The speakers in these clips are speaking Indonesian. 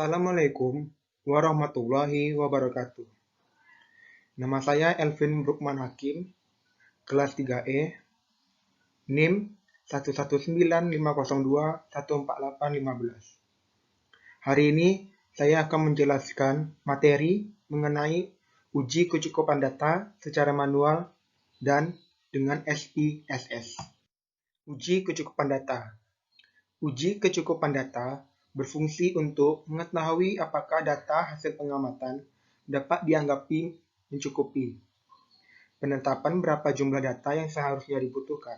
Assalamualaikum warahmatullahi wabarakatuh. Nama saya Elvin Brukman Hakim, kelas 3E, NIM 11950214815. Hari ini saya akan menjelaskan materi mengenai uji kecukupan data secara manual dan dengan SPSS. Uji kecukupan data. Uji kecukupan data berfungsi untuk mengetahui apakah data hasil pengamatan dapat dianggapi mencukupi. Penetapan berapa jumlah data yang seharusnya dibutuhkan.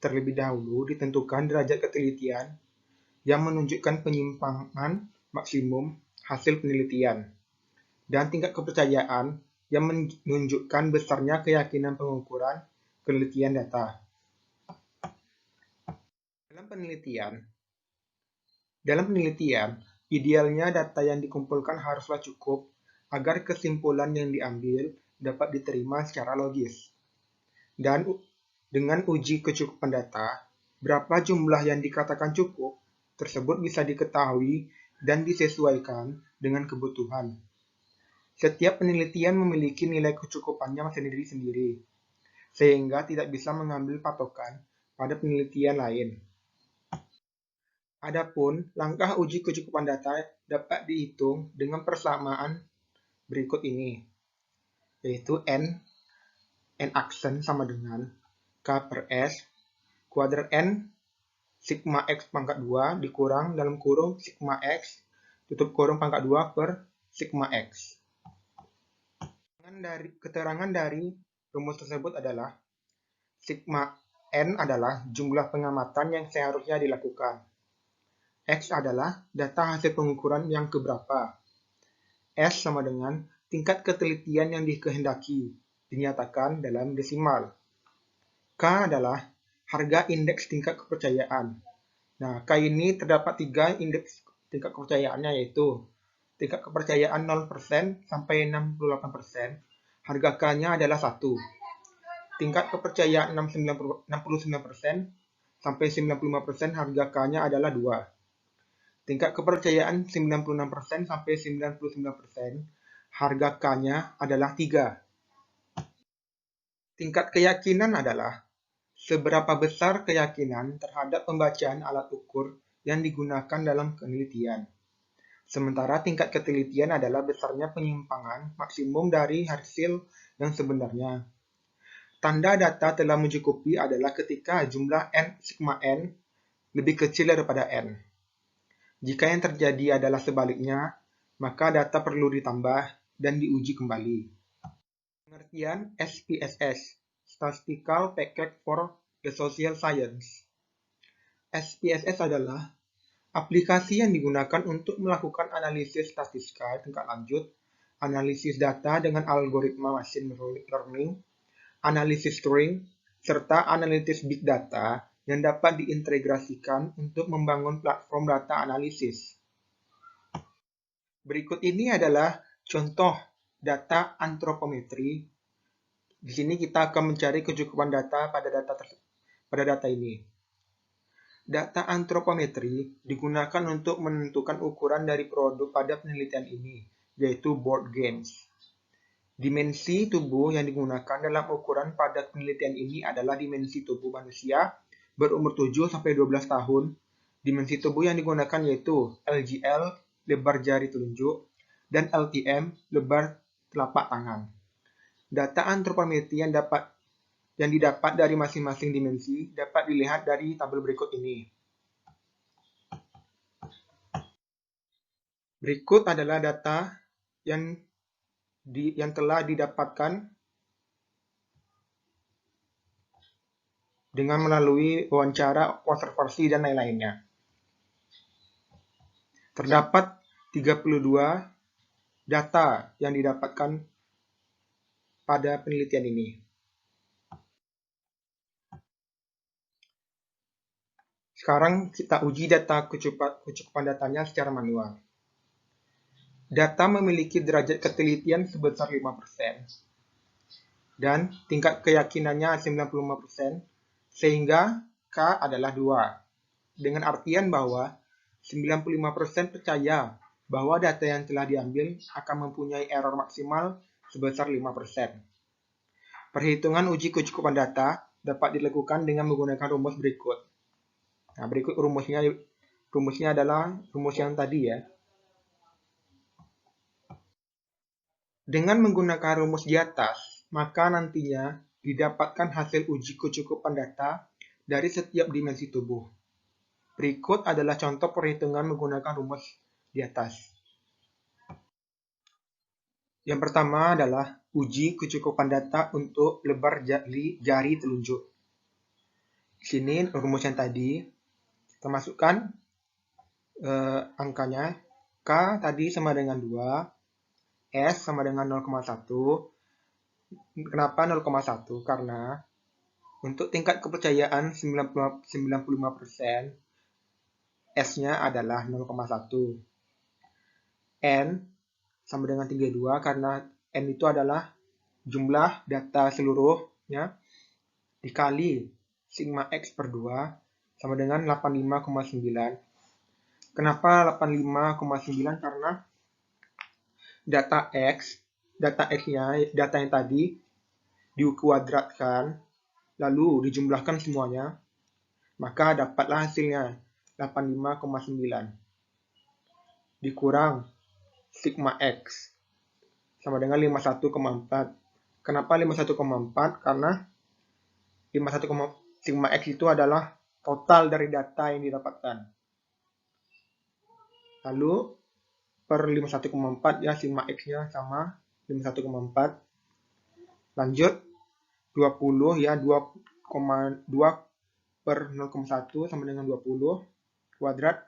Terlebih dahulu ditentukan derajat ketelitian yang menunjukkan penyimpangan maksimum hasil penelitian dan tingkat kepercayaan yang menunjukkan besarnya keyakinan pengukuran penelitian data. Dalam penelitian, idealnya data yang dikumpulkan haruslah cukup agar kesimpulan yang diambil dapat diterima secara logis. Dan dengan uji kecukupan data, berapa jumlah yang dikatakan cukup tersebut bisa diketahui dan disesuaikan dengan kebutuhan. Setiap penelitian memiliki nilai kecukupannya sendiri-sendiri, sehingga tidak bisa mengambil patokan pada penelitian lain. Adapun langkah uji kecukupan data dapat dihitung dengan persamaan berikut ini, yaitu N aksen sama dengan K per S, kuadrat N, sigma X pangkat 2 dikurang dalam kurung sigma X, tutup kurung pangkat 2 per sigma X. Keterangan dari rumus tersebut adalah sigma N adalah jumlah pengamatan yang seharusnya dilakukan. X adalah data hasil pengukuran yang keberapa. S sama dengan tingkat ketelitian yang dikehendaki, dinyatakan dalam desimal. K adalah harga indeks tingkat kepercayaan. Nah, K ini terdapat 3 indeks tingkat kepercayaannya, yaitu tingkat kepercayaan 0% sampai 68%, harga K-nya adalah 1. Tingkat kepercayaan 69% sampai 95%, harga K-nya adalah 2. Tingkat kepercayaan 96% sampai 99%, harga K-nya adalah 3. Tingkat keyakinan adalah seberapa besar keyakinan terhadap pembacaan alat ukur yang digunakan dalam penelitian. Sementara tingkat ketelitian adalah besarnya penyimpangan maksimum dari hasil yang sebenarnya. Tanda data telah mencukupi adalah ketika jumlah N sigma N lebih kecil daripada N. Jika yang terjadi adalah sebaliknya, maka data perlu ditambah dan diuji kembali. Pengertian SPSS, Statistical Package for the Social Science. SPSS adalah aplikasi yang digunakan untuk melakukan analisis statistika tingkat lanjut, analisis data dengan algoritma machine learning, analisis string, serta analisis big data yang dapat diintegrasikan untuk membangun platform data analisis. Berikut ini adalah contoh data antropometri. Di sini kita akan mencari kecukupan data pada data ini. Data antropometri digunakan untuk menentukan ukuran dari produk pada penelitian ini, yaitu board games. Dimensi tubuh yang digunakan dalam ukuran pada penelitian ini adalah dimensi tubuh manusia berumur 7-12 tahun. Dimensi tubuh yang digunakan yaitu LGL, lebar jari telunjuk, dan LTM, lebar telapak tangan. Data antropometri yang didapat dari masing-masing dimensi dapat dilihat dari tabel berikut ini. Berikut adalah data yang telah didapatkan dengan melalui wawancara, observasi, dan lain-lainnya. Terdapat 32 data yang didapatkan pada penelitian ini. Sekarang kita uji data kecukupan datanya secara manual. Data memiliki derajat ketelitian sebesar 5% dan tingkat keyakinannya 95%, sehingga K adalah 2. Dengan artian bahwa 95% percaya bahwa data yang telah diambil akan mempunyai error maksimal sebesar 5%. Perhitungan uji kecukupan data dapat dilakukan dengan menggunakan rumus berikut. Nah, berikut rumusnya adalah rumus yang tadi ya. Dengan menggunakan rumus di atas, maka nantinya didapatkan hasil uji kecukupan data dari setiap dimensi tubuh. Berikut adalah contoh perhitungan menggunakan rumus di atas. Yang pertama adalah uji kecukupan data untuk lebar jari telunjuk. Di sini rumus yang tadi, kita masukkan angkanya. K tadi sama dengan 2, S sama dengan 0,1. Kenapa 0,1? Karena untuk tingkat kepercayaan 95%, S-nya adalah 0,1. N sama dengan 32 karena N itu adalah jumlah data seluruhnya dikali sigma X per 2 sama dengan 85,9. Kenapa 85,9? Karena data X-nya, data yang tadi dikuadratkan lalu dijumlahkan semuanya, maka dapatlah hasilnya 85,9 dikurang sigma X sama dengan 51,4. Kenapa 51,4? Karena 51, sigma X itu adalah total dari data yang didapatkan. Lalu per 51,4 ya, sigma X-nya sama 51,4. Lanjut 20 ya, 2,2 per 0,1 sama dengan 20 kuadrat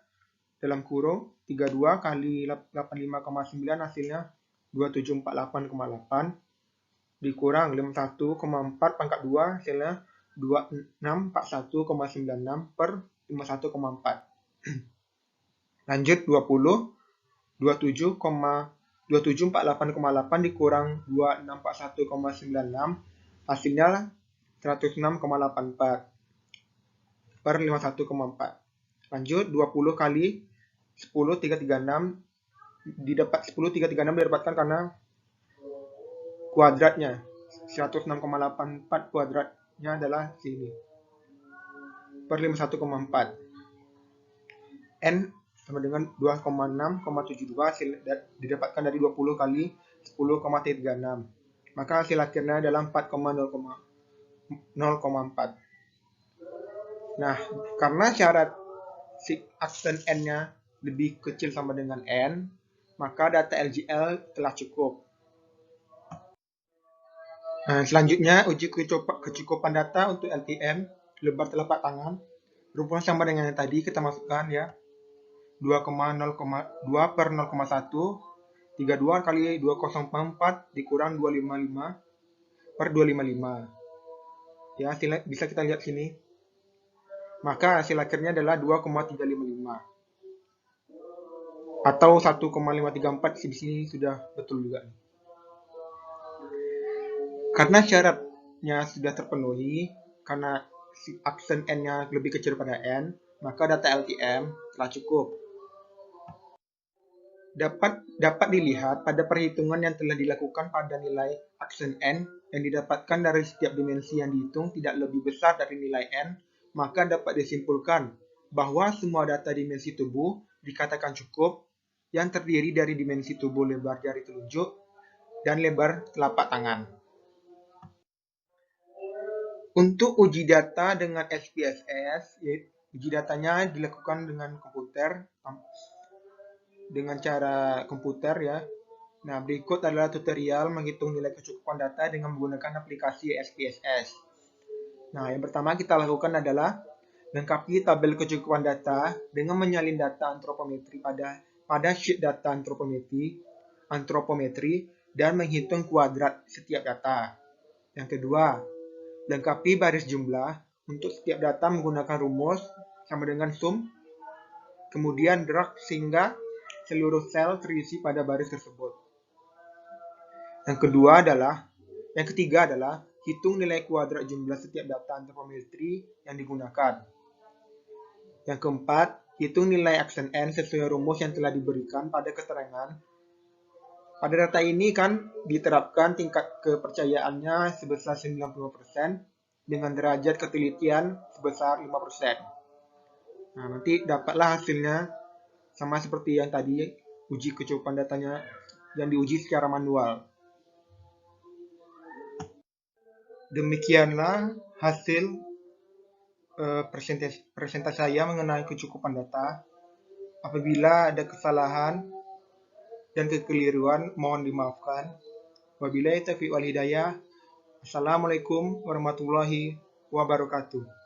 dalam kurung 32 kali 85,9 hasilnya 2748,8 dikurang 51,4 pangkat 2 hasilnya 2641,96 per 51,4. Lanjut 20 27,2748,8 dikurang 2641,96 hasilnya 106,84 per 51,4. Lanjut 20 kali 10,336 didapatkan karena kuadratnya 106,84 kuadratnya adalah sini per 51,4. N sama dengan 2,6,72 hasil didapatkan dari 20 kali 10,36. Maka hasil akhirnya adalah 4,0,4. Nah, karena syarat aksen N-nya lebih kecil sama dengan N, maka data LGL telah cukup. Nah, selanjutnya uji kecukupan data untuk LTM, lebar telapak tangan. Rumus sama dengan yang tadi, kita masukkan ya. 2,0,2 per 0,1, 32 kali 2,04 dikurang 255 per 255. Ya, hasilnya bisa kita lihat sini. Maka hasil akhirnya adalah 2,355 atau 1,534. Di sini sudah betul juga. Karena syaratnya sudah terpenuhi, karena aksen N-nya lebih kecil pada N, maka data LTM telah cukup. Dapat dilihat pada perhitungan yang telah dilakukan pada nilai aksen N yang didapatkan dari setiap dimensi yang dihitung tidak lebih besar dari nilai N, maka dapat disimpulkan bahwa semua data dimensi tubuh dikatakan cukup yang terdiri dari dimensi tubuh lebar jari telunjuk dan lebar telapak tangan. Untuk uji data dengan SPSS, uji datanya dilakukan dengan komputer, dengan cara komputer ya. Nah, berikut adalah tutorial menghitung nilai kecukupan data dengan menggunakan aplikasi SPSS. Nah, yang pertama kita lakukan adalah lengkapi tabel kecukupan data dengan menyalin data antropometri pada sheet data antropometri dan menghitung kuadrat setiap data. Yang kedua, lengkapi baris jumlah untuk setiap data menggunakan rumus sama dengan sum, kemudian drag sehingga seluruh sel terisi pada baris tersebut. Yang ketiga adalah hitung nilai kuadrat jumlah setiap data antropometri yang digunakan. Yang keempat, Hitung nilai aksen N sesuai rumus yang telah diberikan pada keterangan. Pada data ini kan diterapkan tingkat kepercayaannya sebesar 90% dengan derajat ketelitian sebesar 5%. Nah, nanti dapatlah hasilnya sama seperti yang tadi, uji kecukupan datanya yang diuji secara manual. Demikianlah hasil presentasi saya mengenai kecukupan data. Apabila ada kesalahan dan kekeliruan, mohon dimaafkan. Wabillahi taufiq wal hidayah. Assalamualaikum warahmatullahi wabarakatuh.